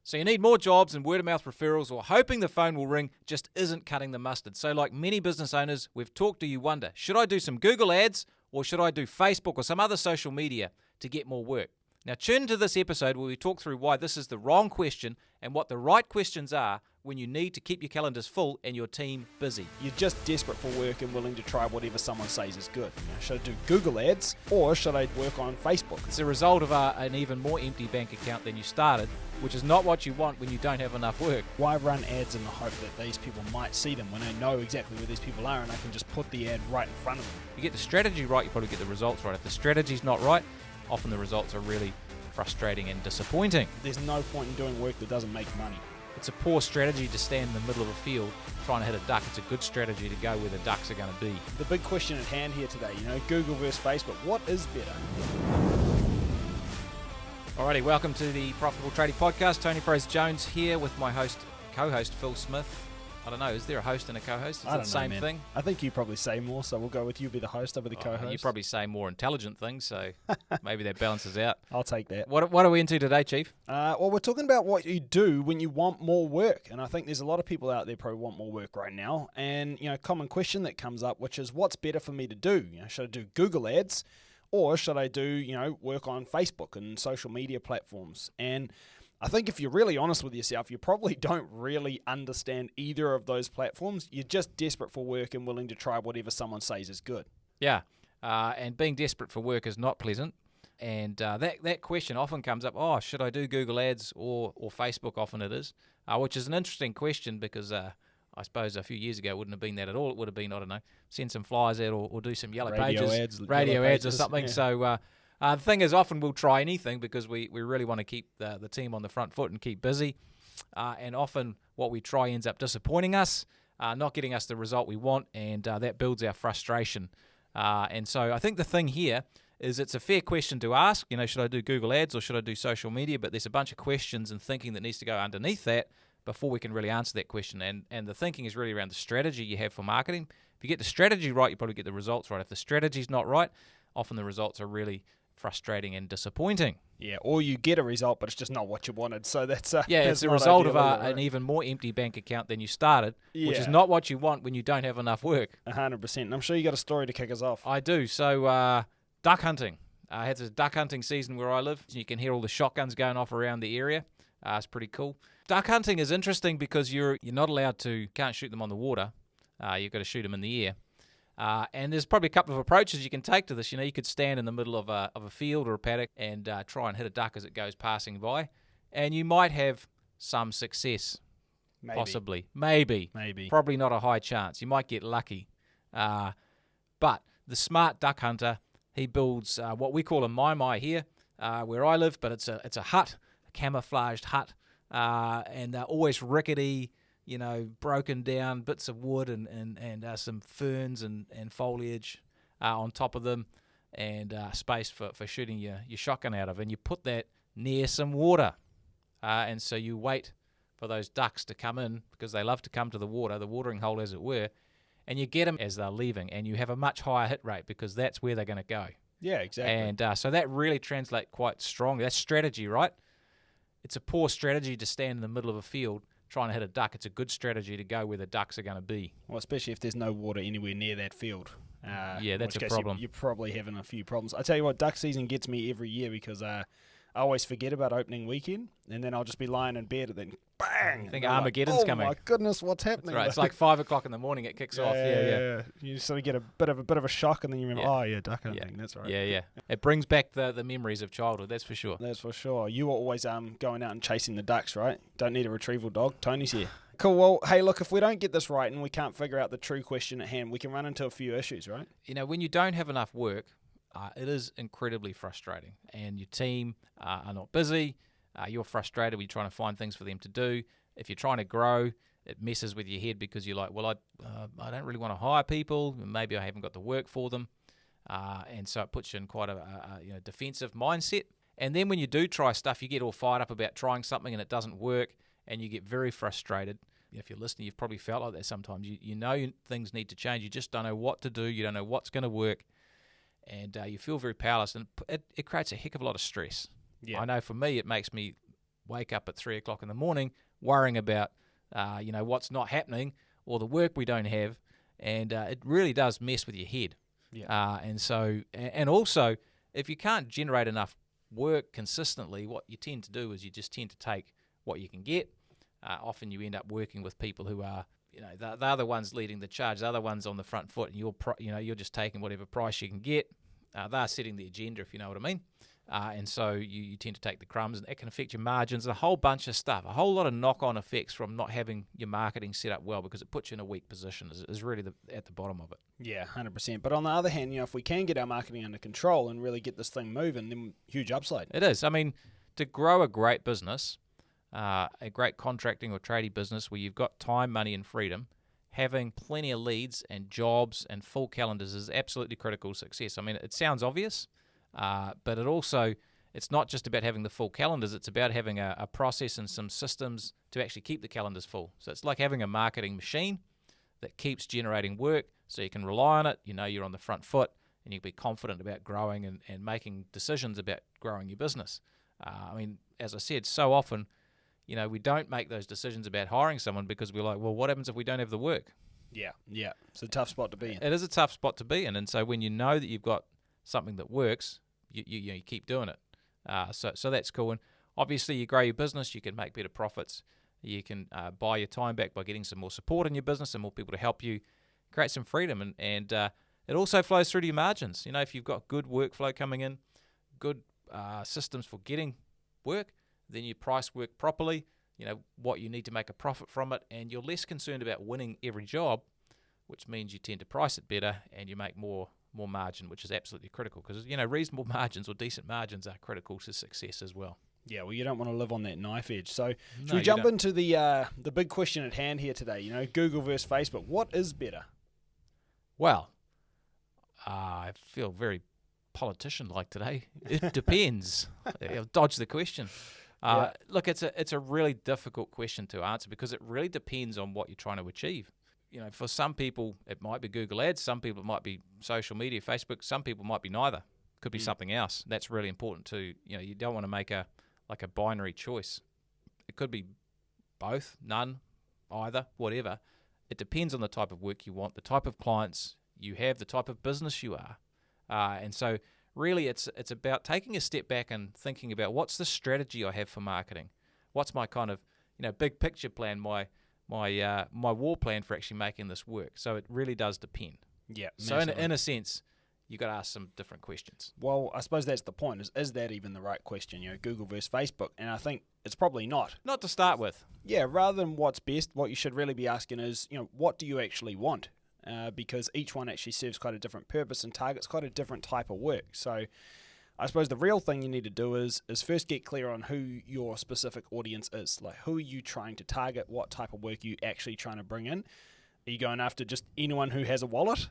So you need more jobs and word-of-mouth referrals, or hoping the phone will ring just isn't cutting the mustard. So like many business owners, we've talked to you wonder, should I do some Google ads or should I do Facebook or some other social media to get more work? Now tune into this episode where we talk through why this is the wrong question and what the right questions are when you need to keep your calendars full and your team busy. You're just desperate for work and willing to try whatever someone says is good. Should I do Google ads or should I work on Facebook? It's a result of an even more empty bank account than you started, which is not what you want when you don't have enough work. Why run ads in the hope that these people might see them when I know exactly where these people are and I can just put the ad right in front of them? If you get the strategy right, you probably get the results right. If the strategy's not right, often the results are really frustrating and disappointing. There's no point in doing work that doesn't make money. It's a poor strategy to stand in the middle of a field trying to hit a duck. It's a good strategy to go where the ducks are going to be. The big question at hand here today, Google versus Facebook, what is better? Alrighty, welcome to the Profitable Tradie Podcast. Tony Fraser-Jones here with my co-host Phil Smith. I don't know, is there a host and a co-host? Is it the same thing? I think you probably say more, so we'll go with you be the host, I'll be the co-host. You probably say more intelligent things, so maybe that balances out. I'll take that. What are we into today, Chief? Well, we're talking about what you do when you want more work, and I think there's a lot of people out there probably want more work right now, and common question that comes up, which is what's better for me to do? Should I do Google ads, or should I do work on Facebook and social media platforms? And I think if you're really honest with yourself, you probably don't really understand either of those platforms. You're just desperate for work and willing to try whatever someone says is good. Yeah, and being desperate for work is not pleasant. And that question often comes up, should I do Google ads or Facebook? Often it is, which is an interesting question because I suppose a few years ago it wouldn't have been that at all. It would have been, I don't know, send some flyers out or do some yellow radio ads or something. Yeah. So the thing is, often we'll try anything because we really want to keep the team on the front foot and keep busy. And often what we try ends up disappointing us, not getting us the result we want, and that builds our frustration. And so I think the thing here is it's a fair question to ask, should I do Google ads or should I do social media? But there's a bunch of questions and thinking that needs to go underneath that before we can really answer that question. And the thinking is really around the strategy you have for marketing. If you get the strategy right, you probably get the results right. If the strategy's not right, often the results are really frustrating and disappointing. Yeah, or you get a result, but it's just not what you wanted. So that's it's a result of an even more empty bank account than you started, which is not what you want when you don't have enough work. 100%. And I'm sure you got a story to kick us off. I do. So duck hunting. I had this duck hunting season where I live. You can hear all the shotguns going off around the area. It's pretty cool. Duck hunting is interesting because you're not allowed to, can't shoot them on the water. You've got to shoot them in the air. And there's probably a couple of approaches you can take to this. You could stand in the middle of a field or a paddock and try and hit a duck as it goes passing by, and you might have some success. Possibly. Maybe. Probably not a high chance. You might get lucky. But the smart duck hunter, he builds what we call a mai here, where I live, but it's a hut, a camouflaged hut, and they're always rickety, broken down bits of wood and some ferns and foliage on top of them, and space for shooting your shotgun out of. And you put that near some water. And so you wait for those ducks to come in because they love to come to the water, the watering hole as it were, and you get them as they're leaving, and you have a much higher hit rate because that's where they're going to go. Yeah, exactly. And so that really translates quite strongly. That's strategy, right? It's a poor strategy to stand in the middle of a field trying to hit a duck. It's a good strategy to go where the ducks are going to be. Well, especially if there's no water anywhere near that field. That's a problem. You're probably having a few problems. I tell you what, duck season gets me every year because I always forget about opening weekend, and then I'll just be lying in bed, and then bang! I think Armageddon's coming. Oh my goodness, what's happening? That's right. It's like 5 o'clock in the morning. It kicks off. Yeah. You sort of get a bit of a shock, and then you remember, duck hunting. Yeah. That's right. Yeah. It brings back the memories of childhood. That's for sure. That's for sure. You were always going out and chasing the ducks, right? Don't need a retrieval dog. Tony's here. Cool. Well, hey, look, if we don't get this right and we can't figure out the true question at hand, we can run into a few issues, right? When you don't have enough work, it is incredibly frustrating, and your team are not busy. You're frustrated when you're trying to find things for them to do. If you're trying to grow, it messes with your head because you're like, well, I don't really want to hire people. Maybe I haven't got the work for them, and so it puts you in quite a defensive mindset. And then when you do try stuff, you get all fired up about trying something and it doesn't work, and you get very frustrated. If you're listening, you've probably felt like that sometimes. You know things need to change. You just don't know what to do. You don't know what's going to work. And you feel very powerless, and it creates a heck of a lot of stress. Yeah. I know for me, it makes me wake up at 3 o'clock in the morning worrying about, what's not happening or the work we don't have. And it really does mess with your head. Yeah. And also, if you can't generate enough work consistently, what you tend to do is you just tend to take what you can get. Often you end up working with people who are, they're the ones leading the charge. They're the ones on the front foot, and you're just taking whatever price you can get. They're setting the agenda, if you know what I mean. And so you tend to take the crumbs, and it can affect your margins and a whole bunch of stuff, a whole lot of knock-on effects from not having your marketing set up well, because it puts you in a weak position is really at the bottom of it. Yeah, 100%. But on the other hand, if we can get our marketing under control and really get this thing moving, then huge upside. It is. I mean, to grow a great business, a great contracting or tradie business where you've got time, money, and freedom, having plenty of leads and jobs and full calendars is absolutely critical to success. I mean, it sounds obvious, but it's not just about having the full calendars. It's about having a process and some systems to actually keep the calendars full. So it's like having a marketing machine that keeps generating work so you can rely on it. You're on the front foot and you can be confident about growing and making decisions about growing your business. I mean, as I said, so often, we don't make those decisions about hiring someone because we're like, well, what happens if we don't have the work? Yeah. It's a tough spot to be in. It is a tough spot to be in. And so when you know that you've got something that works, you keep doing it. So that's cool. And obviously, you grow your business, you can make better profits. You can buy your time back by getting some more support in your business and more people to help you create some freedom. And it also flows through to your margins. If you've got good workflow coming in, good systems for getting work, then you price work properly, what you need to make a profit from it, and you're less concerned about winning every job, which means you tend to price it better and you make more margin, which is absolutely critical because, reasonable margins or decent margins are critical to success as well. Yeah, well, you don't want to live on that knife edge. So should No, we you jump don't. into the big question at hand here today? Google versus Facebook. What is better? Well, I feel very politician-like today. It depends. I'll dodge the question. Yeah. Look, it's a really difficult question to answer because it really depends on what you're trying to achieve. For some people, it might be Google Ads. Some people, it might be social media, Facebook. Some people might be neither. Could be something else. That's really important too. You don't want to make a binary choice. It could be both, none, either, whatever. It depends on the type of work you want, the type of clients you have, the type of business you are. And so really it's about taking a step back and thinking about what's the strategy I have for marketing? What's my kind of, big picture plan, my war plan for actually making this work? So it really does depend. Yeah. So in a sense, you got to ask some different questions. Well, I suppose that's the point. Is that even the right question? Google versus Facebook, and I think it's probably not. Not to start with. Yeah. Rather than what's best, what you should really be asking is, what do you actually want? Because each one actually serves quite a different purpose and targets quite a different type of work. So I suppose the real thing you need to do is first get clear on who your specific audience is. Like, who are you trying to target? What type of work are you actually trying to bring in? Are you going after just anyone who has a wallet?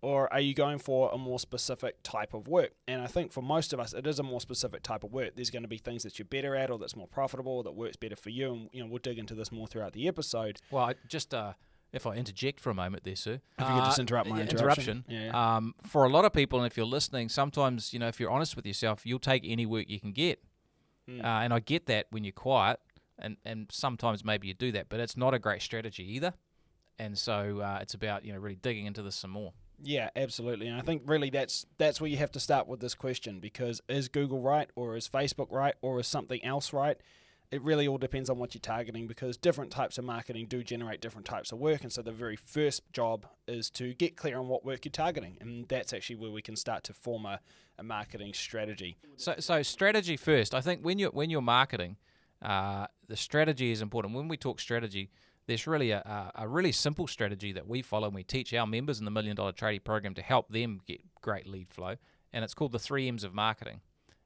Or are you going for a more specific type of work? And I think for most of us, it is a more specific type of work. There's going to be things that you're better at or that's more profitable or that works better for you. And we'll dig into this more throughout the episode. Well, if I interject for a moment there, sir. If you could just interrupt my interruption. Yeah. For a lot of people, and if you're listening, sometimes, if you're honest with yourself, you'll take any work you can get. And I get that when you're quiet, and sometimes maybe you do that, but it's not a great strategy either. And so it's about, really digging into this some more. Yeah, absolutely. And I think really that's where you have to start with this question, because is Google right, or is Facebook right, or is something else right? It really all depends on what you're targeting, because different types of marketing do generate different types of work. And so the very first job is to get clear on what work you're targeting. And that's actually where we can start to form a marketing strategy. So strategy first. I think when you're marketing, the strategy is important. When we talk strategy, there's really a really simple strategy that we follow, and we teach our members in the $1 Million Tradie program to help them get great lead flow. And it's called the 3 M's of marketing.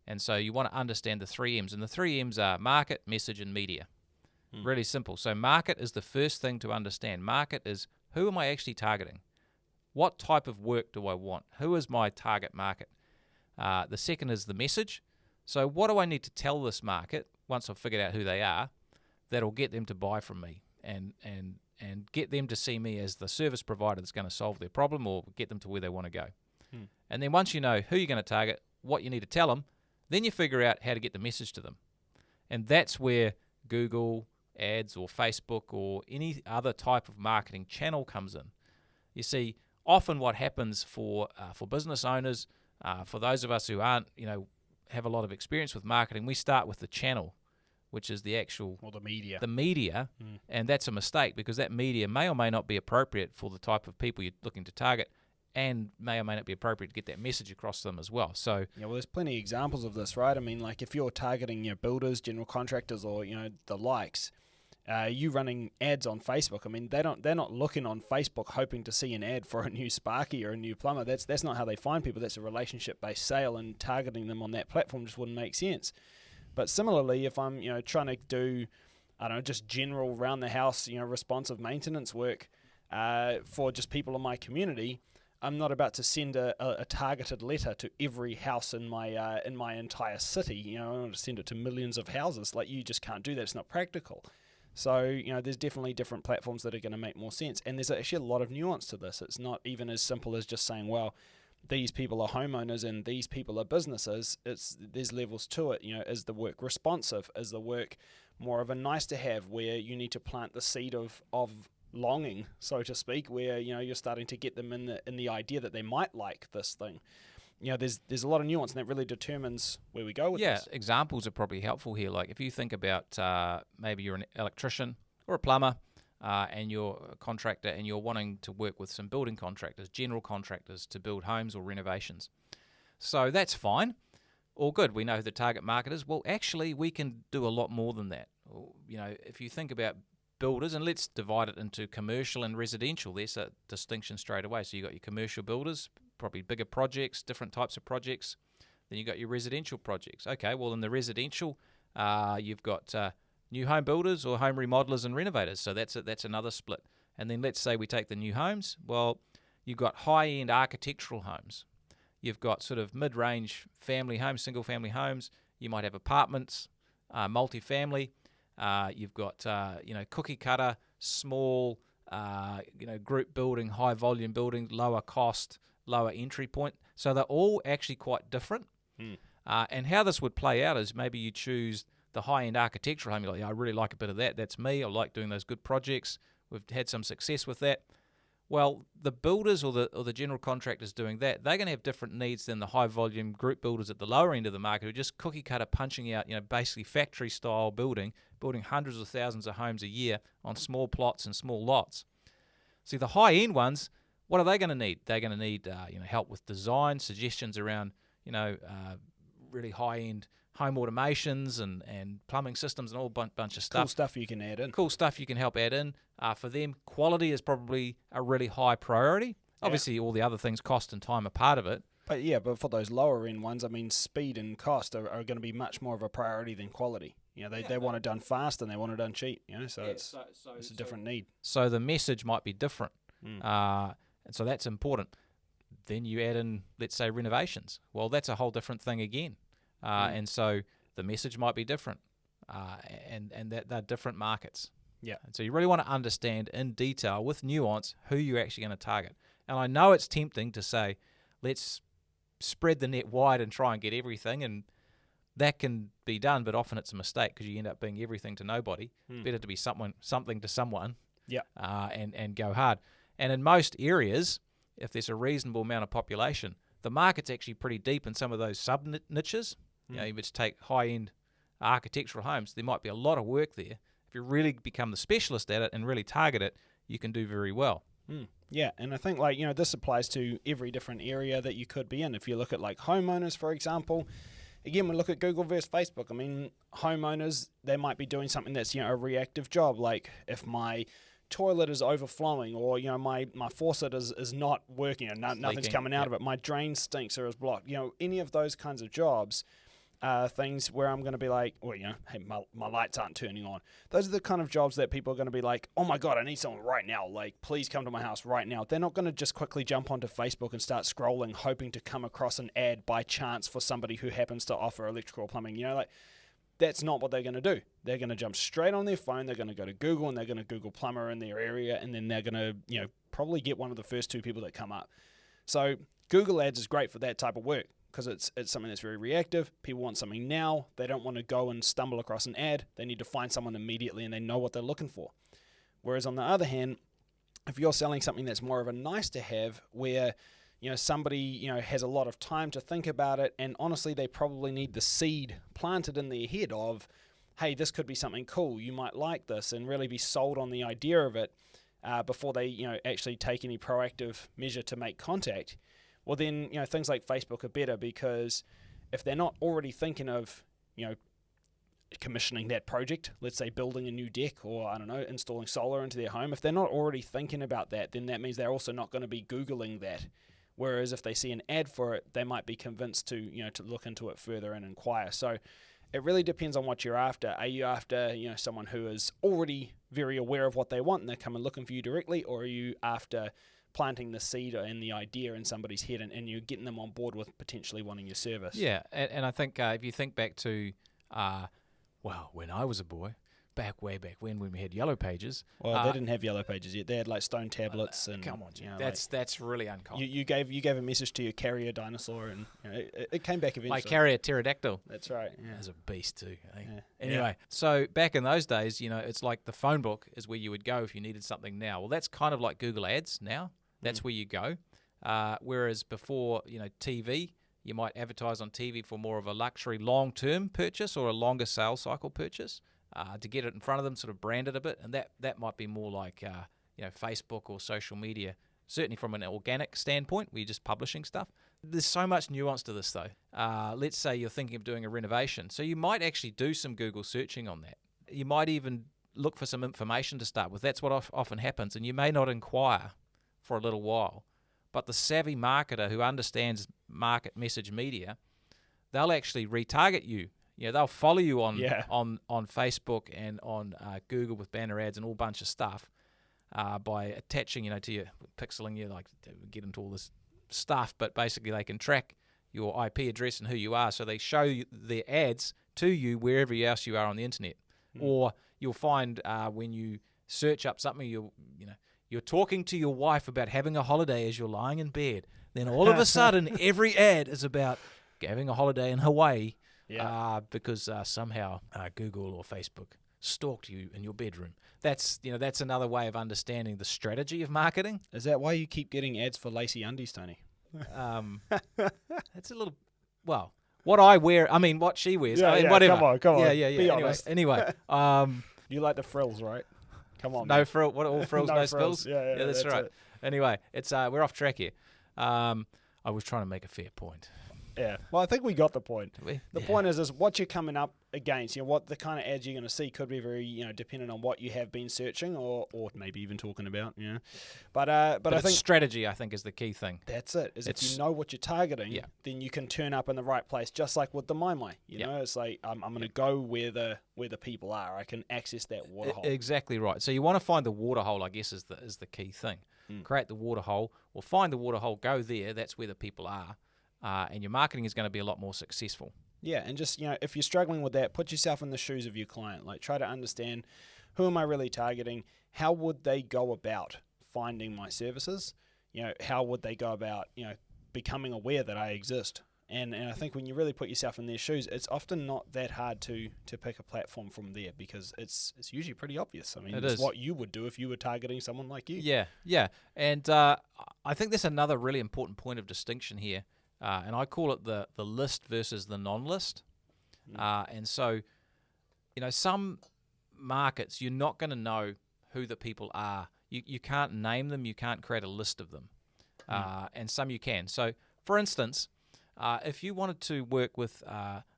And so you want to understand the 3 M's. And the 3 M's are market, message, and media. Really simple. So market is the first thing to understand. Market is, who am I actually targeting? What type of work do I want? Who is my target market? The second is the message. So what do I need to tell this market, once I've figured out who they are, that'll get them to buy from me and get them to see me as the service provider that's going to solve their problem or get them to where they want to go. And then once you know who you're going to target, what you need to tell them, then you figure out how to get the message to them. And that's where Google ads or Facebook or any other type of marketing channel comes in. You see, often what happens for business owners, for those of us who aren't, have a lot of experience with marketing, we start with the channel, which is the actual or the media. And that's a mistake because that media may or may not be appropriate for the type of people you're looking to target, and may or may not be appropriate to get that message across to them as well. So yeah, well, there's plenty of examples of this, right? I mean, like if you're targeting builders, general contractors, or the likes, you running ads on Facebook. I mean, they're not looking on Facebook hoping to see an ad for a new Sparky or a new plumber. That's not how they find people. That's a relationship-based sale, and targeting them on that platform just wouldn't make sense. But similarly, if I'm trying to do, I don't know, just general round the house responsive maintenance work for just people in my community, I'm not about to send a targeted letter to every house in my entire city. I want to send it to millions of houses. Like, you just can't do that. It's not practical. So there's definitely different platforms that are going to make more sense. And there's actually a lot of nuance to this. It's not even as simple as just saying, well, these people are homeowners and these people are businesses. There's levels to it. Is the work responsive? Is the work more of a nice to have, where you need to plant the seed of longing, so to speak, where you're starting to get them in the idea that they might like this thing. There's a lot of nuance, and that really determines where we go with this. Yeah, examples are probably helpful here. Like if you think about maybe you're an electrician or a plumber, and you're a contractor, and you're wanting to work with some building contractors, general contractors, to build homes or renovations. So that's fine, all good. We know who the target market is. Well, actually, we can do a lot more than that. If you think about builders, and let's divide it into commercial and residential. There's a distinction straight away. So you've got your commercial builders, probably bigger projects, different types of projects. Then you've got your residential projects. Okay, well, in the residential, you've got new home builders or home remodelers and renovators. So that's another split. And then let's say we take the new homes. Well, you've got high-end architectural homes. You've got sort of mid-range family homes, single-family homes. You might have apartments, multifamily. You've got cookie cutter, small, group building, high volume building, lower cost, lower entry point. So they're all actually quite different. And how this would play out is maybe you choose the high end architectural home. You're like, I really like a bit of that. That's me. I like doing those good projects. We've had some success with that. Well, the builders or the general contractors doing that, they're going to have different needs than the high volume group builders at the lower end of the market, who are just cookie cutter punching out, basically factory style building hundreds of thousands of homes a year on small plots and small lots. See, the high end ones, what are they going to need? They're going to need help with design, suggestions around really high end home automations and plumbing systems and all bunch of stuff. Cool stuff you can add in. Cool stuff you can help add in. For them, quality is probably a really high priority. Obviously, all the other things, cost and time, are part of it. But for those lower end ones, I mean, speed and cost are going to be much more of a priority than quality. They want it done fast and they want it done cheap. So it's a different need. So the message might be different, and so that's important. Then you add in, let's say, renovations. Well, that's a whole different thing again. And so the message might be different, and that they're different markets. Yeah. And so you really want to understand in detail, with nuance, who you're actually going to target. And I know it's tempting to say, let's spread the net wide and try and get everything, and that can be done, but often it's a mistake because you end up being everything to nobody. Better to be something to someone. Yeah. And go hard. And in most areas, if there's a reasonable amount of population, the market's actually pretty deep in some of those sub niches. You just take high-end architectural homes. There might be a lot of work there. If you really become the specialist at it and really target it, you can do very well. Yeah, and I think this applies to every different area that you could be in. If you look at like homeowners, for example, again, we look at Google versus Facebook. I mean, homeowners, they might be doing something that's a reactive job, like if my toilet is overflowing, or my faucet is not working, and nothing's coming out of it, my drain stinks or is blocked, any of those kinds of jobs, things where I'm going to be like, well, hey, my lights aren't turning on. Those are the kind of jobs that people are going to be like, oh my God, I need someone right now, like please come to my house right now. They're not going to just quickly jump onto Facebook and start scrolling hoping to come across an ad by chance for somebody who happens to offer electrical plumbing. That's not what they're going to do. They're going to jump straight on their phone. They're going to go to Google and they're going to Google plumber in their area, and then they're going to, probably get one of the first two people that come up. So Google Ads is great for that type of work. because it's something that's very reactive. People want something now. They don't want to go and stumble across an ad. They need to find someone immediately, and they know what they're looking for. Whereas on the other hand, if you're selling something that's more of a nice to have, where somebody has a lot of time to think about it, and honestly they probably need the seed planted in their head of, hey, this could be something cool, you might like this, and really be sold on the idea of it before they actually take any proactive measure to make contact. Well, then things like Facebook are better, because if they're not already thinking of commissioning that project, let's say building a new deck, or I don't know, installing solar into their home, if they're not already thinking about that, then that means they're also not going to be Googling that. Whereas if they see an ad for it, they might be convinced to to look into it further and inquire. So it really depends on what you're after. Are you after someone who is already very aware of what they want and they're coming looking for you directly, or are you after planting the seed and the idea in somebody's head, and you're getting them on board with potentially wanting your service? Yeah, and I think if you think back to when I was a boy, way back when we had yellow pages. Well, they didn't have yellow pages yet. They had like stone tablets and. Come on, that's really uncommon. You gave a message to your carrier dinosaur, and it came back eventually. My carrier pterodactyl. That's right. Yeah. That was a beast too. Eh? Yeah. Anyway, so back in those days, it's like the phone book is where you would go if you needed something now. Well, that's kind of like Google Ads now. That's where you go. Whereas before, TV, you might advertise on TV for more of a luxury long-term purchase or a longer sales cycle purchase. To get it in front of them, sort of brand it a bit, and that might be more like Facebook or social media. Certainly from an organic standpoint, where you're just publishing stuff. There's so much nuance to this, though. Let's say you're thinking of doing a renovation, so you might actually do some Google searching on that. You might even look for some information to start with. That's what often happens, and you may not inquire for a little while. But the savvy marketer who understands market message media, they'll actually retarget you. They'll follow you on Facebook and on Google with banner ads and all bunch of stuff by attaching, to your pixeling you, like to get into all this stuff. But basically, they can track your IP address and who you are, so they show you their ads to you wherever else you are on the internet. Or you'll find when you search up something, you're talking to your wife about having a holiday as you're lying in bed. Then all of a sudden, every ad is about having a holiday in Hawaii. Yeah. Because somehow Google or Facebook stalked you in your bedroom. That's another way of understanding the strategy of marketing. Is that why you keep getting ads for lacy undies, Tony? That's a little, what I wear. I mean, what she wears. Whatever. Come on. Yeah. Be honest. Anyway. You like the frills, right? Come on. No frill. What all frills, no spills. Yeah, that's right. It. Anyway, it's we're off track here. I was trying to make a fair point. Yeah, well, I think we got the point. The point is what you're coming up against. What the kind of ads you're going to see could be very, dependent on what you have been searching or maybe even talking about. But I think strategy, I think, is the key thing. That's it. If you know what you're targeting, then you can turn up in the right place. Just like with the My. It's like I'm going to go where the people are. I can access that water hole. Exactly right. So you want to find the water hole, I guess, is the key thing. Create the water hole, or find the water hole. Go there. That's where the people are. And your marketing is going to be a lot more successful. Yeah, and just, if you're struggling with that, put yourself in the shoes of your client. Like, try to understand, who am I really targeting? How would they go about finding my services? How would they go about, becoming aware that I exist? And I think when you really put yourself in their shoes, it's often not that hard to pick a platform from there, because it's usually pretty obvious. I mean, it's what you would do if you were targeting someone like you. Yeah. And I think there's another really important point of distinction here. And I call it the list versus the non-list. And so, some markets, you're not going to know who the people are. You can't name them. You can't create a list of them. And some you can. So, for instance, if you wanted to work with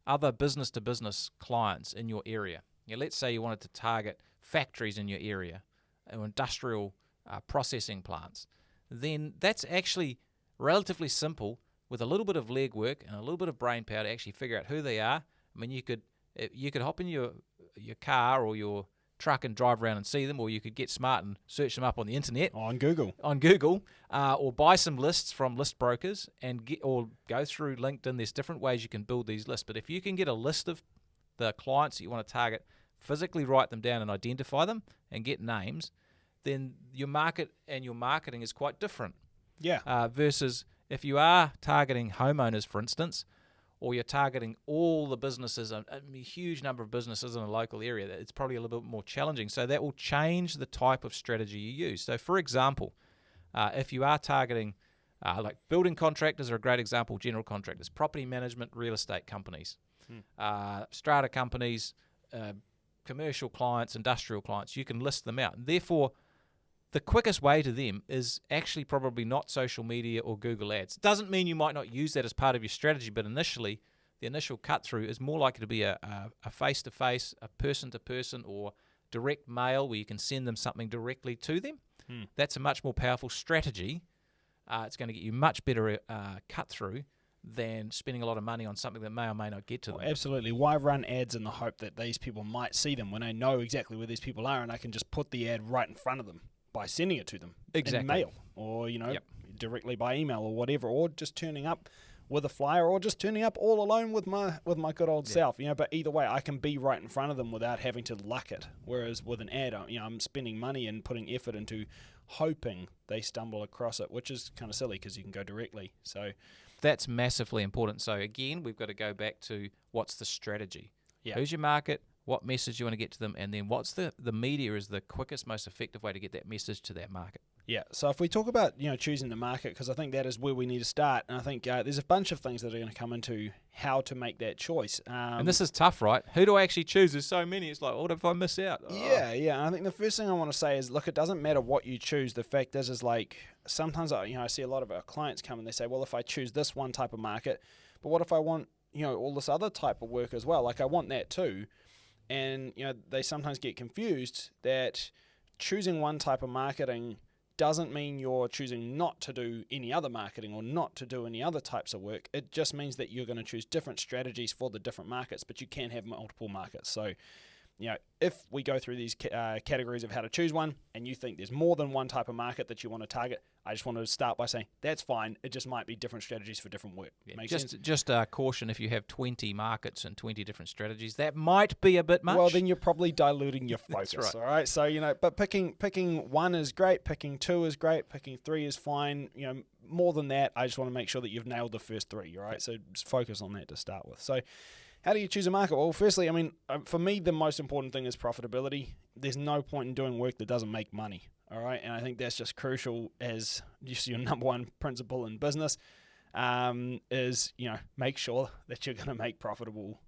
other business-to-business clients in your area, let's say you wanted to target factories in your area or industrial processing plants, then that's actually relatively simple, with a little bit of legwork and a little bit of brain power to actually figure out who they are. I mean, you could hop in your car or your truck and drive around and see them, or you could get smart and search them up on the internet. On Google. Or buy some lists from list brokers or go through LinkedIn. There's different ways you can build these lists. But if you can get a list of the clients that you want to target, physically write them down and identify them and get names, then your market and your marketing is quite different. Yeah. Versus If you are targeting homeowners, for instance, or you're targeting all the businesses, a huge number of businesses in a local area, it's probably a little bit more challenging. So that will change the type of strategy you use. So for example, if you are targeting, like building contractors are a great example, general contractors, property management, real estate companies, strata companies, commercial clients, industrial clients, you can list them out. And therefore, the quickest way to them is actually probably not social media or Google Ads. Doesn't mean you might not use that as part of your strategy, but initially, the initial cut through is more likely to be a face-to-face, a person-to-person, or direct mail where you can send them something directly to them. That's a much more powerful strategy. It's going to get you much better cut through than spending a lot of money on something that may or may not get to them. Absolutely. Why run ads in the hope that these people might see them when I know exactly where these people are and I can just put the ad right in front of them by sending it to them in mail or, directly by email or whatever, or just turning up with a flyer or just turning up all alone with my good old self, but either way I can be right in front of them without having to luck it. Whereas with an ad, I'm spending money and putting effort into hoping they stumble across it, which is kind of silly because you can go directly. So that's massively important. So again, we've got to go back to what's the strategy. Yeah. Who's your market? What message you want to get to them, and then what's the media is the quickest, most effective way to get that message to that market. Yeah, so if we talk about choosing the market, because I think that is where we need to start, and I think there's a bunch of things that are going to come into how to make that choice. And this is tough, right? Who do I actually choose? There's so many. It's like, what if I miss out? Yeah. And I think the first thing I want to say is, look, it doesn't matter what you choose. The fact is like sometimes I see a lot of our clients come and they say, well, if I choose this one type of market, but what if I want all this other type of work as well? Like I want that too. And they sometimes get confused that choosing one type of marketing doesn't mean you're choosing not to do any other marketing or not to do any other types of work. It just means that you're going to choose different strategies for the different markets, but you can have multiple markets. So, if we go through these categories of how to choose one and you think there's more than one type of market that you want to target, I just want to start by saying that's fine. It just might be different strategies for different work. Yeah, just caution, if you have 20 markets and 20 different strategies, that might be a bit much. Well, then you're probably diluting your focus. That's right. All right. So, but picking one is great. Picking two is great. Picking three is fine. More than that, I just want to make sure that you've nailed the first three. All right. So just focus on that to start with. So, how do you choose a market? Well, firstly, for me, the most important thing is profitability. There's no point in doing work that doesn't make money, all right? And I think that's just crucial as just your number one principle in business is, make sure that you're going to make profitable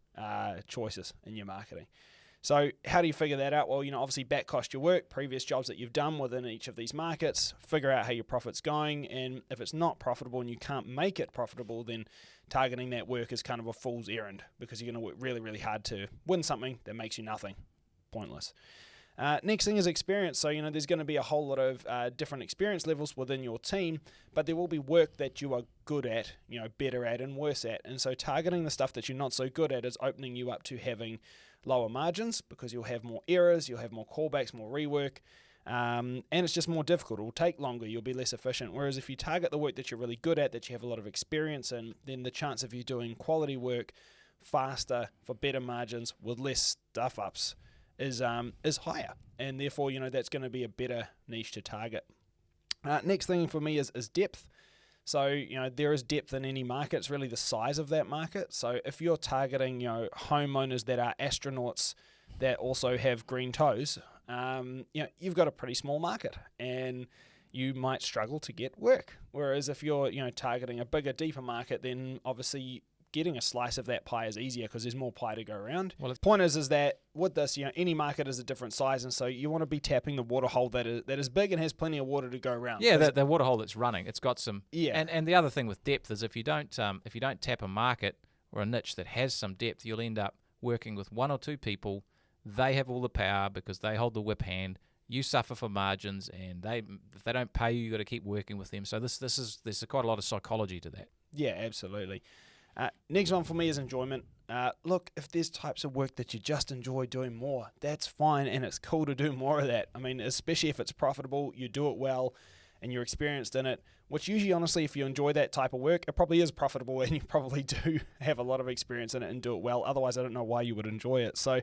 choices in your marketing. So how do you figure that out? Well, obviously back cost your work, previous jobs that you've done within each of these markets, figure out how your profit's going, and if it's not profitable and you can't make it profitable, then targeting that work is kind of a fool's errand because you're going to work really, really hard to win something that makes you nothing. Pointless. Next thing is experience. So, there's going to be a whole lot of different experience levels within your team, but there will be work that you are good at, better at and worse at. And so targeting the stuff that you're not so good at is opening you up to having lower margins because you'll have more errors, you'll have more callbacks, more rework, and it's just more difficult. It'll take longer, you'll be less efficient. Whereas if you target the work that you're really good at, that you have a lot of experience in, then the chance of you doing quality work faster for better margins with less stuff-ups is higher. And therefore, that's going to be a better niche to target. Next thing for me is depth. So, there is depth in any market. It's really the size of that market. So if you're targeting, homeowners that are astronauts that also have green toes, you've got a pretty small market and you might struggle to get work. Whereas if you're, targeting a bigger, deeper market, then obviously getting a slice of that pie is easier because there's more pie to go around. Well, the point is that with this, any market is a different size, and so you want to be tapping the water hole that is big and has plenty of water to go around. Yeah, the water hole that's running, it's got some. Yeah. And the other thing with depth is if you don't tap a market or a niche that has some depth, you'll end up working with one or two people. They have all the power because they hold the whip hand. You suffer for margins, and if they don't pay you, you got to keep working with them. So there's quite a lot of psychology to that. Yeah, absolutely. Next one for me is enjoyment. Look, if there's types of work that you just enjoy doing more, that's fine, and it's cool to do more of that. Especially if it's profitable, you do it well, and you're experienced in it, which usually, honestly, if you enjoy that type of work, it probably is profitable, and you probably do have a lot of experience in it and do it well. Otherwise, I don't know why you would enjoy it. So,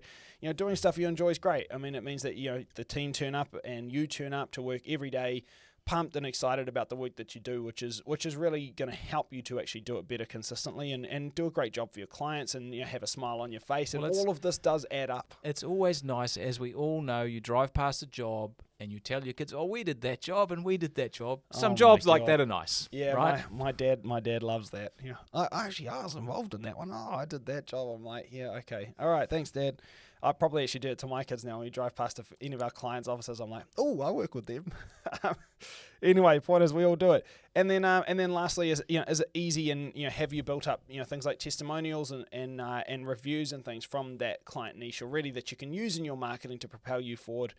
doing stuff you enjoy is great. It means that, the team turn up and you turn up to work every day, pumped and excited about the work that you do, which is really going to help you to actually do it better consistently and do a great job for your clients and have a smile on your face. And all of this does add up. It's always nice, as we all know, you drive past a job and you tell your kids, oh, we did that job and we did that job. Some jobs like that are nice. Yeah, right? my dad loves that. Yeah, I was involved in that one. Oh, I did that job. I'm like, yeah, okay. All right, thanks, Dad. I probably actually do it to my kids now. When we drive past any of our clients' offices, I'm like, oh, I work with them. Anyway, point is, we all do it. And then lastly, is it easy and have you built up things like testimonials and reviews and things from that client niche already that you can use in your marketing to propel you forward?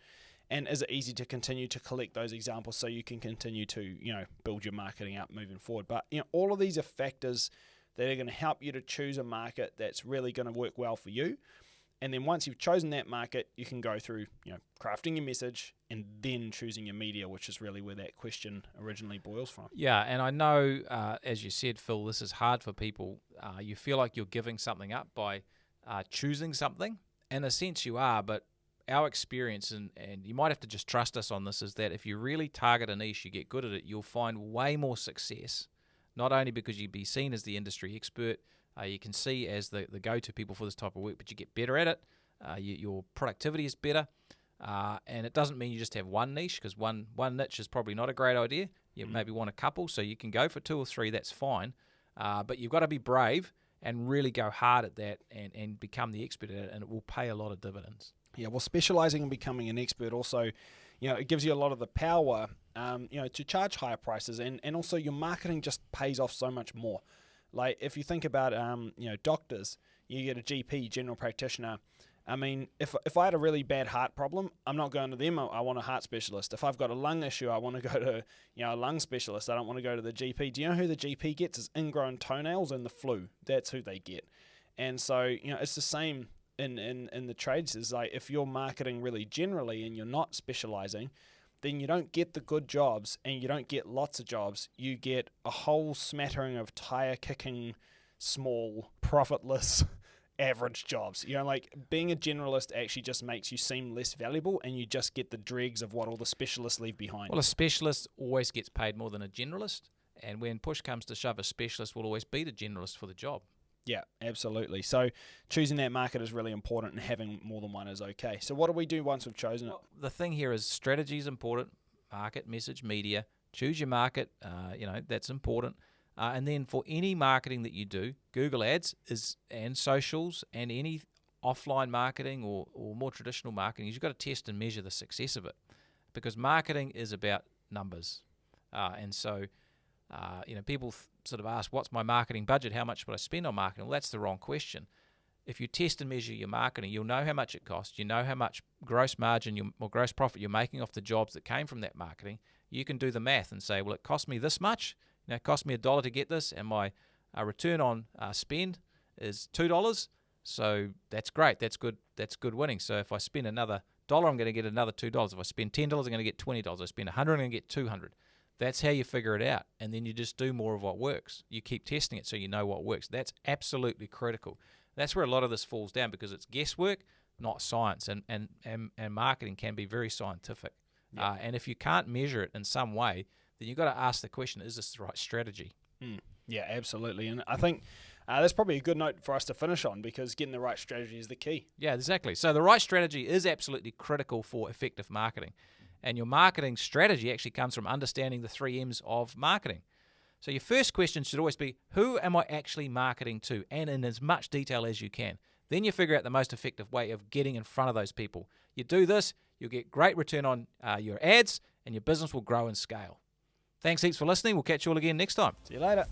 And is it easy to continue to collect those examples so you can continue to build your marketing up moving forward? But all of these are factors that are going to help you to choose a market that's really going to work well for you. And then once you've chosen that market, you can go through, crafting your message and then choosing your media, which is really where that question originally boils from. Yeah, and I know, as you said, Phil, this is hard for people. You feel like you're giving something up by choosing something. In a sense, you are, but our experience, and you might have to just trust us on this, is that if you really target a niche, you get good at it, you'll find way more success, not only because you'd be seen as the industry expert, you can see as the go-to people for this type of work, but you get better at it. Your productivity is better, and it doesn't mean you just have one niche, because one niche is probably not a great idea. You maybe want a couple, so you can go for 2 or 3. That's fine, but you've got to be brave and really go hard at that and become the expert at it, and it will pay a lot of dividends. Yeah, well, specializing and becoming an expert also, it gives you a lot of the power, to charge higher prices, and also your marketing just pays off so much more. Like if you think about, doctors, you get a GP, general practitioner. I mean, if I had a really bad heart problem, I'm not going to them. I want a heart specialist. If I've got a lung issue, I want to go to a lung specialist. I don't want to go to the GP. Do you know who the GP gets? Is ingrown toenails and the flu. That's who they get. And so it's the same in the trades. Is like if you're marketing really generally and you're not specializing, then you don't get the good jobs and you don't get lots of jobs. You get a whole smattering of tire-kicking, small, profitless, average jobs. Like being a generalist actually just makes you seem less valuable and you just get the dregs of what all the specialists leave behind. Well, a specialist always gets paid more than a generalist, and when push comes to shove, a specialist will always beat a generalist for the job. Yeah, absolutely. So choosing that market is really important, and having more than one is okay. So what do we do once we've chosen it? The thing here is strategy is important. Market, message, media. Choose your market. That's important. And then for any marketing that you do, Google Ads and socials and any offline marketing or more traditional marketing, you've got to test and measure the success of it, because marketing is about numbers. And so people sort of ask, what's my marketing budget? How much would I spend on marketing? Well, that's the wrong question. If you test and measure your marketing, you'll know how much it costs. You know how much gross margin or gross profit you're making off the jobs that came from that marketing. You can do the math and say, well, it cost me this much. It cost me $1 to get this, and my return on spend is $2. So that's great. That's good. That's good winning. So if I spend another $1, I'm going to get another $2. If I spend $10, I'm going to get $20. If I spend $100, I'm going to get $200. That's how you figure it out, and then you just do more of what works. You keep testing it so you know what works. That's absolutely critical. That's where a lot of this falls down, because it's guesswork, not science, and marketing can be very scientific. Yeah. And if you can't measure it in some way, then you've got to ask the question, is this the right strategy? Yeah, absolutely. And I think that's probably a good note for us to finish on, because getting the right strategy is the key. Yeah, exactly. So the right strategy is absolutely critical for effective marketing. And your marketing strategy actually comes from understanding the 3 M's of marketing. So your first question should always be, who am I actually marketing to? And in as much detail as you can. Then you figure out the most effective way of getting in front of those people. You do this, you'll get great return on your ads, and your business will grow and scale. Thanks heaps for listening. We'll catch you all again next time. See you later.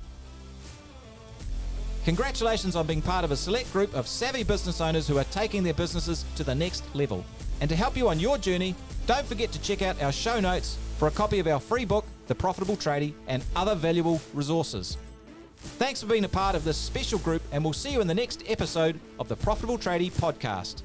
Congratulations on being part of a select group of savvy business owners who are taking their businesses to the next level. And to help you on your journey, don't forget to check out our show notes for a copy of our free book, The Profitable Tradie, and other valuable resources. Thanks for being a part of this special group, and we'll see you in the next episode of the Profitable Tradie podcast.